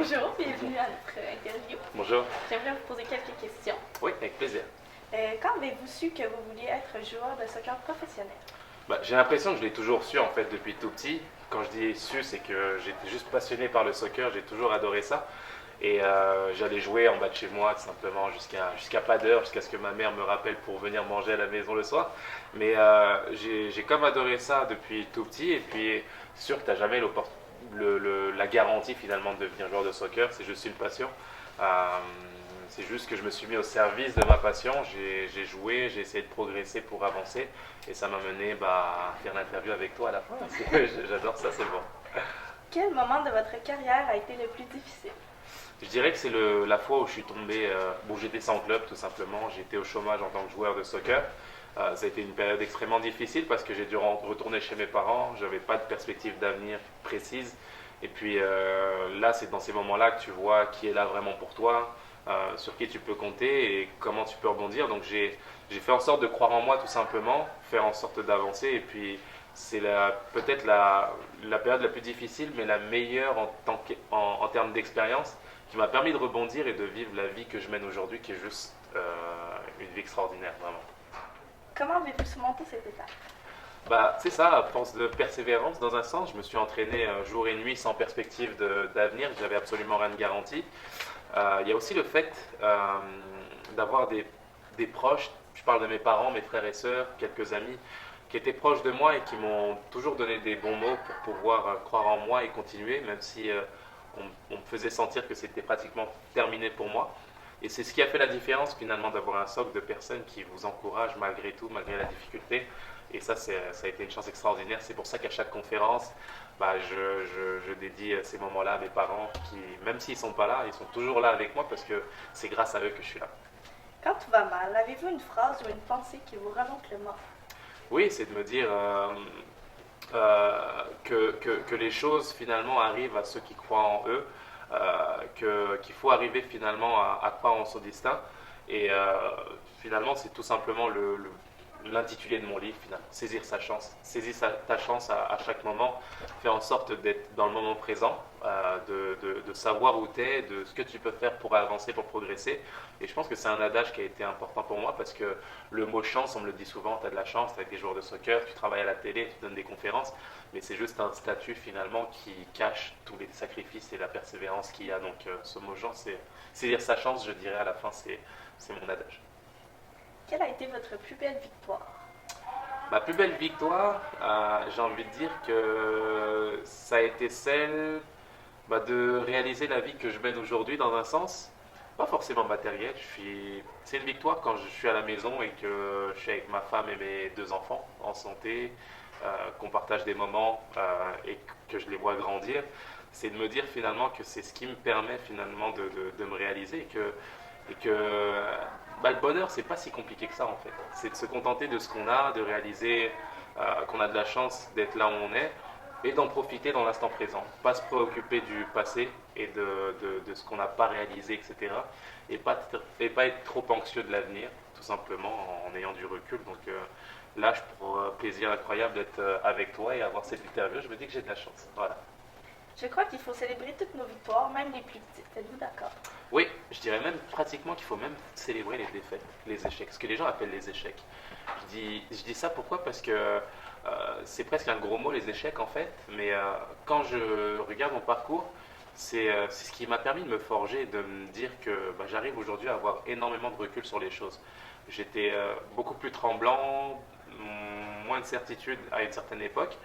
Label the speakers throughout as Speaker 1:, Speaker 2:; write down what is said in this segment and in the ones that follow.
Speaker 1: Bonjour, bienvenue à notre interview.
Speaker 2: Bonjour.
Speaker 1: J'aimerais vous poser quelques questions.
Speaker 2: Oui, avec plaisir.
Speaker 1: Quand avez-vous su que vous vouliez être joueur de soccer professionnel?
Speaker 2: J'ai l'impression que je l'ai toujours su en fait depuis tout petit. Quand je dis su, c'est que j'étais juste passionné par le soccer, j'ai toujours adoré ça. Et j'allais jouer en bas de chez moi tout simplement jusqu'à pas d'heure, jusqu'à ce que ma mère me rappelle pour venir manger à la maison le soir. Mais j'ai comme adoré ça depuis tout petit. Et puis c'est sûr que tu n'as jamais la garantie finalement de devenir joueur de soccer, c'est juste une passion. Euh, c'est juste que je me suis mis au service de ma passion, j'ai joué, j'ai essayé de progresser pour avancer et ça m'a mené à faire l'interview avec toi à la fin. J'adore ça, c'est bon.
Speaker 1: Quel moment de votre carrière a été le plus difficile?
Speaker 2: Je dirais que c'est la fois où je suis tombé, où j'étais sans club tout simplement, j'étais au chômage en tant que joueur de soccer. Ça a été une période extrêmement difficile parce que j'ai dû retourner chez mes parents, je n'avais pas de perspective d'avenir précise. Et puis là, c'est dans ces moments-là que tu vois qui est là vraiment pour toi, sur qui tu peux compter et comment tu peux rebondir. Donc j'ai fait en sorte de croire en moi tout simplement, faire en sorte d'avancer. Et puis c'est peut-être la période la plus difficile, mais la meilleure en termes d'expérience, qui m'a permis de rebondir et de vivre la vie que je mène aujourd'hui, qui est juste une vie extraordinaire, vraiment.
Speaker 1: Comment avez-vous surmonté cette étape?
Speaker 2: C'est ça, à force de persévérance, dans un sens, je me suis entraîné jour et nuit sans perspective d'avenir, j'avais absolument rien de garanti. Il y a aussi le fait d'avoir des proches, je parle de mes parents, mes frères et sœurs, quelques amis, qui étaient proches de moi et qui m'ont toujours donné des bons mots pour pouvoir croire en moi et continuer, même si on me faisait sentir que c'était pratiquement terminé pour moi. Et c'est ce qui a fait la différence finalement d'avoir un socle de personnes qui vous encouragent malgré tout, malgré la difficulté. Et ça a été une chance extraordinaire. C'est pour ça qu'à chaque conférence, je dédie ces moments-là à mes parents qui, même s'ils ne sont pas là, ils sont toujours là avec moi parce que c'est grâce à eux que je suis là.
Speaker 1: Quand tout va mal, avez-vous une phrase ou une pensée qui vous remonte le moral?
Speaker 2: Oui, c'est de me dire que les choses finalement arrivent à ceux qui croient en eux, qu'il faut arriver finalement à croire en son destin. Et finalement, c'est tout simplement l'intitulé de mon livre, finalement. Saisir sa chance. Saisir ta chance à chaque moment. Faire en sorte d'être dans le moment présent, de savoir où tu es, de ce que tu peux faire pour avancer, pour progresser. Et je pense que c'est un adage qui a été important pour moi parce que le mot chance, on me le dit souvent, tu as de la chance, tu es avec des joueurs de soccer, tu travailles à la télé, tu donnes des conférences, mais c'est juste un statut finalement qui cache tous les sacrifices et la persévérance qu'il y a. Donc ce mot chance, c'est saisir sa chance, je dirais à la fin, c'est mon adage.
Speaker 1: Quelle a été votre plus belle victoire?
Speaker 2: Ma plus belle victoire, j'ai envie de dire que ça a été celle de réaliser la vie que je mène aujourd'hui dans un sens, pas forcément matériel. C'est une victoire quand je suis à la maison et que je suis avec ma femme et mes deux enfants en santé, qu'on partage des moments et que je les vois grandir. C'est de me dire finalement que c'est ce qui me permet finalement de me réaliser et que le bonheur, c'est pas si compliqué que ça en fait. C'est de se contenter de ce qu'on a, de réaliser qu'on a de la chance d'être là où on est et d'en profiter dans l'instant présent. Pas se préoccuper du passé et de ce qu'on n'a pas réalisé, etc. Et pas être trop anxieux de l'avenir, tout simplement en ayant du recul. Donc là, je prends un plaisir incroyable d'être avec toi et avoir cette interview. Je me dis que j'ai de la chance. Voilà.
Speaker 1: Je crois qu'il faut célébrer toutes nos victoires, même les plus petites. Êtes-vous d'accord?
Speaker 2: Oui, je dirais même pratiquement qu'il faut même célébrer les défaites, les échecs, ce que les gens appellent les échecs. Je dis ça pourquoi? Parce que c'est presque un gros mot les échecs en fait, mais quand je regarde mon parcours, c'est ce qui m'a permis de me forger, de me dire que j'arrive aujourd'hui à avoir énormément de recul sur les choses. J'étais beaucoup plus tremblant, moins de certitude à une certaine époque,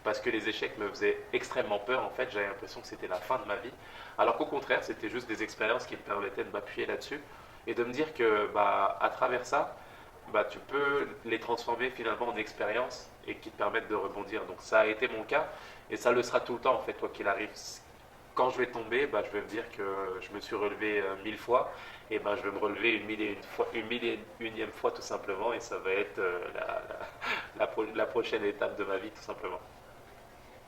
Speaker 2: parce que les échecs me faisaient extrêmement peur. En fait, j'avais l'impression que c'était la fin de ma vie, alors qu'au contraire, c'était juste des expériences qui me permettaient de m'appuyer là-dessus et de me dire que à travers ça, tu peux les transformer finalement en expériences et qui te permettent de rebondir. Donc ça a été mon cas et ça le sera tout le temps en fait, quoi qu'il arrive. Quand je vais tomber, je vais me dire que je me suis relevé 1000 fois et je vais me relever une mille et unième fois tout simplement et ça va être la prochaine étape de ma vie tout simplement.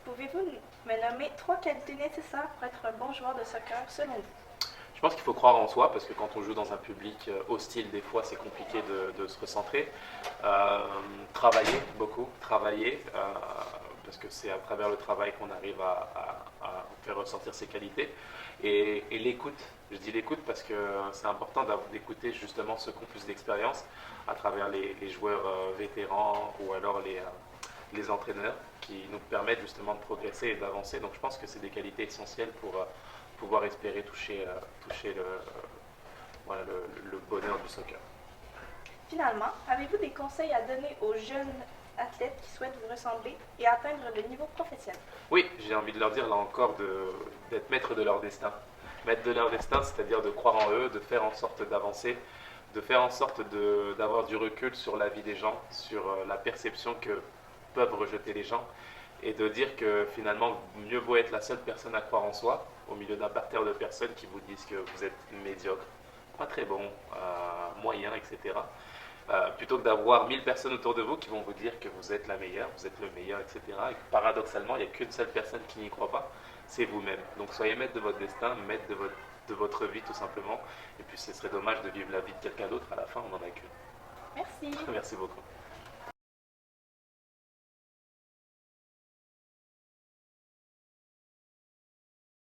Speaker 1: Pouvez-vous me nommer 3 qualités nécessaires pour être un bon joueur de soccer selon vous?
Speaker 2: Je pense qu'il faut croire en soi parce que quand on joue dans un public hostile, des fois c'est compliqué de se recentrer. Travailler beaucoup, parce que c'est à travers le travail qu'on arrive à faire ressortir ses qualités. Et l'écoute, je dis l'écoute parce que c'est important d'écouter justement ceux qui ont plus d'expérience à travers les joueurs vétérans ou alors les entraîneurs qui nous permettent justement de progresser et d'avancer. Donc je pense que c'est des qualités essentielles pour pouvoir espérer toucher voilà, le bonheur du soccer.
Speaker 1: Finalement, avez-vous des conseils à donner aux jeunes athlètes qui souhaitent vous ressembler et atteindre le niveau professionnel?
Speaker 2: Oui, j'ai envie de leur dire là encore d'être maître de leur destin. Maître de leur destin, c'est-à-dire de croire en eux, de faire en sorte d'avancer, de faire en sorte d'avoir du recul sur la vie des gens, sur la perception que peuvent rejeter les gens, et de dire que finalement, mieux vaut être la seule personne à croire en soi, au milieu d'un parterre de personnes qui vous disent que vous êtes médiocre, pas très bon, moyen, etc. Plutôt que d'avoir 1000 personnes autour de vous qui vont vous dire que vous êtes la meilleure, vous êtes le meilleur, etc. Et que paradoxalement, il n'y a qu'une seule personne qui n'y croit pas, c'est vous-même. Donc soyez maître de votre destin, maître de votre vie tout simplement. Et puis ce serait dommage de vivre la vie de quelqu'un d'autre, à la fin on n'en a qu'une.
Speaker 1: Merci.
Speaker 2: Merci beaucoup.